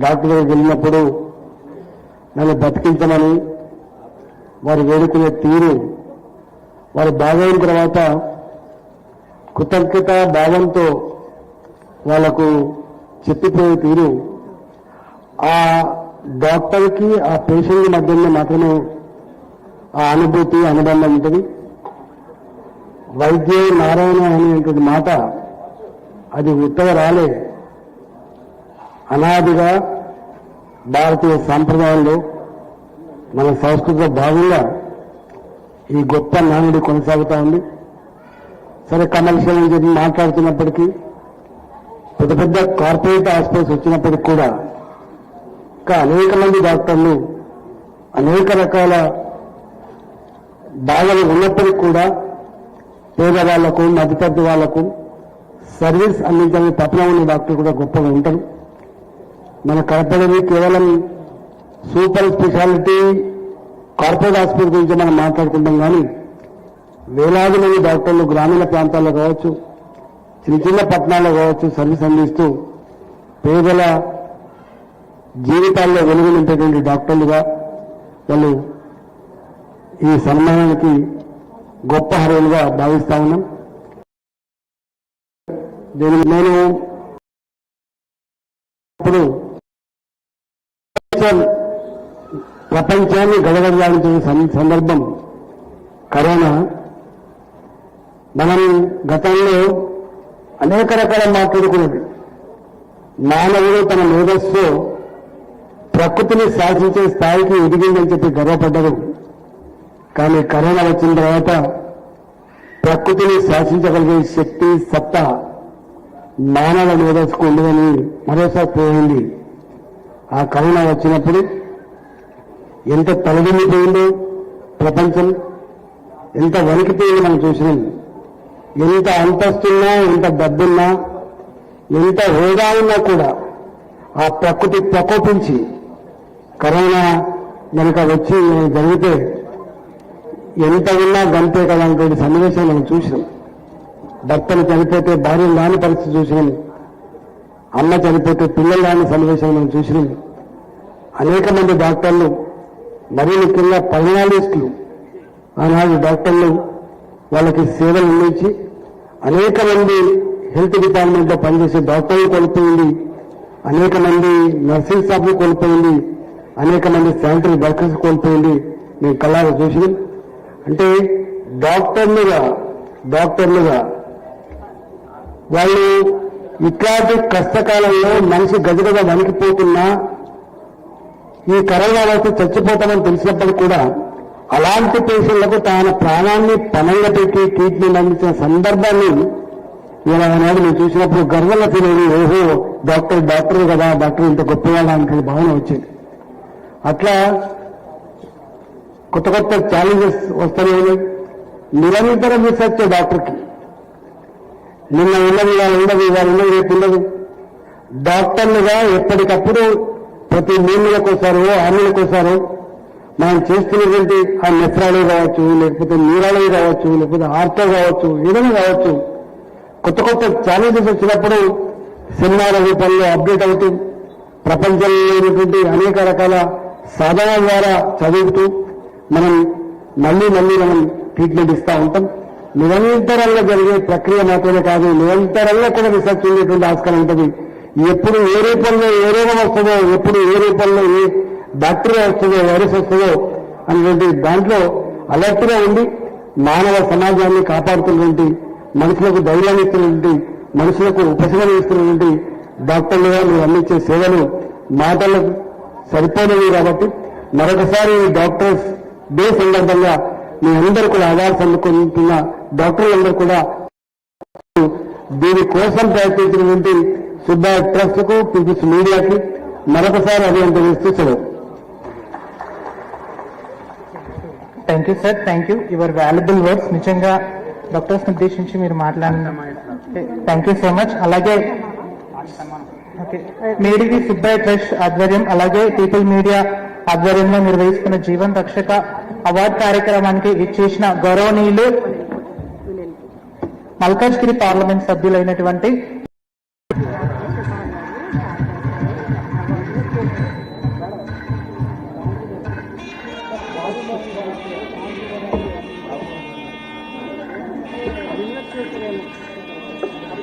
Doctor దగ్గరికి వెళ్ళినప్పుడు నన్ను బతికించమని వారు వేడుకునే తీరు, వారు బాగైన తర్వాత కృతజ్ఞత భావంతో వాళ్లకు చెప్పిపోయే తీరు, ఆ డాక్టర్కి ఆ పేషెంట్ మధ్యలో మాత్రమే ఆ అనుభూతి అనుబంధం ఉంటుంది. వైద్య నారాయణ అనేటువంటి మాట అది ఉత్తగా రాలే. అనాదిగా భారతీయ సాంప్రదాయంలో మన సంస్కృతిలో భాగంగా ఈ గొప్ప నానుడి కొనసాగుతూ ఉంది. సరే, కమర్షియల్ అని చెప్పి మాట్లాడుతున్నప్పటికీ, పెద్ద పెద్ద కార్పొరేట్ హాస్పిటల్స్ వచ్చినప్పటికీ కూడా ఇంకా అనేక మంది డాక్టర్లు అనేక రకాల బాధలు ఉన్నప్పటికీ కూడా పేదవాళ్లకు, మధ్యతరగతి వాళ్లకు సర్వీస్ అందించాలని తపన ఉన్న డాక్టర్లు కూడా గొప్పగా ఉంటారు. మన కడపలోని కేవలం సూపర్ స్పెషాలిటీ కార్పొరేట్ హాస్పిటల్ గురించి మనం మాట్లాడుకుంటాం, కానీ వేలాది మంది డాక్టర్లు గ్రామీణ ప్రాంతాల్లో కావచ్చు, చిన్న చిన్న పట్టణాల్లో కావచ్చు సర్వీస్ అందిస్తూ పేదల జీవితాల్లో వెలుగు నింపేటువంటి డాక్టర్లుగా వాళ్ళు ఈ సన్మానానికి గొప్ప అర్హులుగా భావిస్తా ఉన్నాం. దీనికి నేను ఇప్పుడు ప్రపంచాన్ని గడగడలాడించిన సందర్భం కరోనా. మనం గతంలో అనేక రకాల మాట్లాడుకున్నది, మానవుడు తన మేధస్సు ప్రకృతిని శాసించే స్థాయికి ఎదిగిందని చెప్పి గర్వపడ్డరు. కానీ కరోనా వచ్చిన తర్వాత ప్రకృతిని శాసించగలిగే శక్తి, సత్తా మానవ మేధస్సుకు ఉండదని మరోసారి పోయింది. ఆ కరోనా వచ్చినప్పుడు ఎంత తలదిల్లిపోయిందో ప్రపంచం, ఎంత వణికిపోయిందో మనం చూసినాం. ఎంత అంతస్తున్నా, ఎంత డబ్బున్నా, ఎంత హోదా ఉన్నా కూడా ఆ ప్రకృతి ప్రకోపించి కరోనా కనుక వచ్చి జరిగితే ఎంత ఉన్నా గంతే కదా అనేటువంటి సన్నివేశాలు మనం చూసినాం. భర్తలు చనిపోతే భార్యలు రాని పరిస్థితి చూసినాం, అమ్మ చనిపోతే పిల్లలు రాని సన్నివేశాలు మనం చూసినాం. అనేక మంది డాక్టర్లు, మరీ ముఖ్యంగా పల్నాలిస్టులు, ఆనాడు డాక్టర్లు వాళ్ళకి సేవలు అందించి అనేక మంది హెల్త్ డిపార్ట్మెంట్లో పనిచేసే డాక్టర్లు కోల్పోయింది, అనేక మంది నర్సింగ్ స్టాఫ్లు కోల్పోయింది, అనేక మంది శానిటరీ వర్కర్స్ కోల్పోయింది. మేము కళ్ళారా చూసినాం. అంటే డాక్టర్లుగా వాళ్ళు ఇట్లాంటి కష్టకాలంలో మనిషి గజగజ వణికిపోతున్నా ఈ కరోనా వచ్చి చచ్చిపోతామని తెలిసినప్పటికీ కూడా అలాంటి పేషెంట్లకు తన ప్రాణాన్ని పణంగా పెట్టి ట్రీట్మెంట్ అందించిన సందర్భాన్ని ఇలా నాడు నేను చూసినప్పుడు గర్వంగా ఫీల్ అయ్యి, ఓహో డాక్టర్ కదా, డాక్టర్ ఇంత గొప్పవాళ్ళ అంటే భావన వచ్చింది. అట్లా కొత్త కొత్త ఛాలెంజెస్ వస్తూనే ఉన్నాయి. నిరంతరం రీసెర్చ్ డాక్టర్కి నిన్న ఉన్నది ఇవాళ ఉండదు, ఇవాళ ఉన్నది రేపు ఉండదు. డాక్టర్లుగా ఎప్పటికప్పుడు ప్రతి 3 నెలలకోసారో 6 నెలలకోసారో మనం చేస్తున్నటువంటి ఆ నెఫ్రాలజీ కావచ్చు, లేకపోతే న్యూరాలజీ కావచ్చు, లేకపోతే ఆర్థో కావచ్చు, ఏదైనా కావచ్చు, కొత్త కొత్త ఛాలెంజెస్ వచ్చినప్పుడు సెమినార్ల రూపంలో అప్డేట్ అవుతూ ప్రపంచంలో ఉన్నటువంటి అనేక రకాల సాధనాల ద్వారా చదువుతూ మనం మళ్ళీ మనం ట్రీట్మెంట్ ఇస్తూ ఉంటాం. నిరంతరంగా జరిగే ప్రక్రియ మాత్రమే కాదు, నిరంతరంగా కూడా రీసెర్చ్ ఉండేటువంటి ఆస్కారం ఉంటుంది. ఎప్పుడు ఏ రూపంలో ఏ రోగం వస్తుందో, ఎప్పుడు ఏ రూపంలో ఏ బ్యాక్టీరియా వస్తుందో, వైరస్ వస్తుందో అనేటువంటి దాంట్లో అలర్ట్గా ఉండి మానవ సమాజాన్ని కాపాడుతున్నటువంటి, మనుషులకు ధైర్యాన్ని ఇస్తున్నటువంటి, మనుషులకు ఉపశమనం ఇస్తున్నటువంటి డాక్టర్లుగా మీరు అందించే సేవలు మాటలకు సరిపోయినవి. కాబట్టి మరొకసారి డాక్టర్స్ డే సందర్భంగా మీ అందరూ కూడా అవార్డ్స్ అందుకుంటున్న డాక్టర్లందరూ కూడా దీనికోసం ప్రయత్నించినటువంటి సుబ్బయ్య ట్రస్ట్ కు, పీపుల్స్ మీడియాకి మరొకసారి అభినందనలు సెలవు. Thank you sir, thank you. Your valuable words. నిజంగా డాక్టర్స్ ఉద్దేశించి మీరు మాట్లాడిన థ్యాంక్ యూ సో మచ్. అలాగే మేడివి సుబ్బయ్య ట్రస్ట్ ఆధ్వర్యం, అలాగే పీపుల్ మీడియా ఆధ్వర్యంలో నిర్వహిస్తున్న జీవన్ రక్షక అవార్డు కార్యక్రమానికి ఇచ్చేసిన గౌరవనీయులు మల్కాజ్గిరి పార్లమెంట్ సభ్యులైనటువంటి అది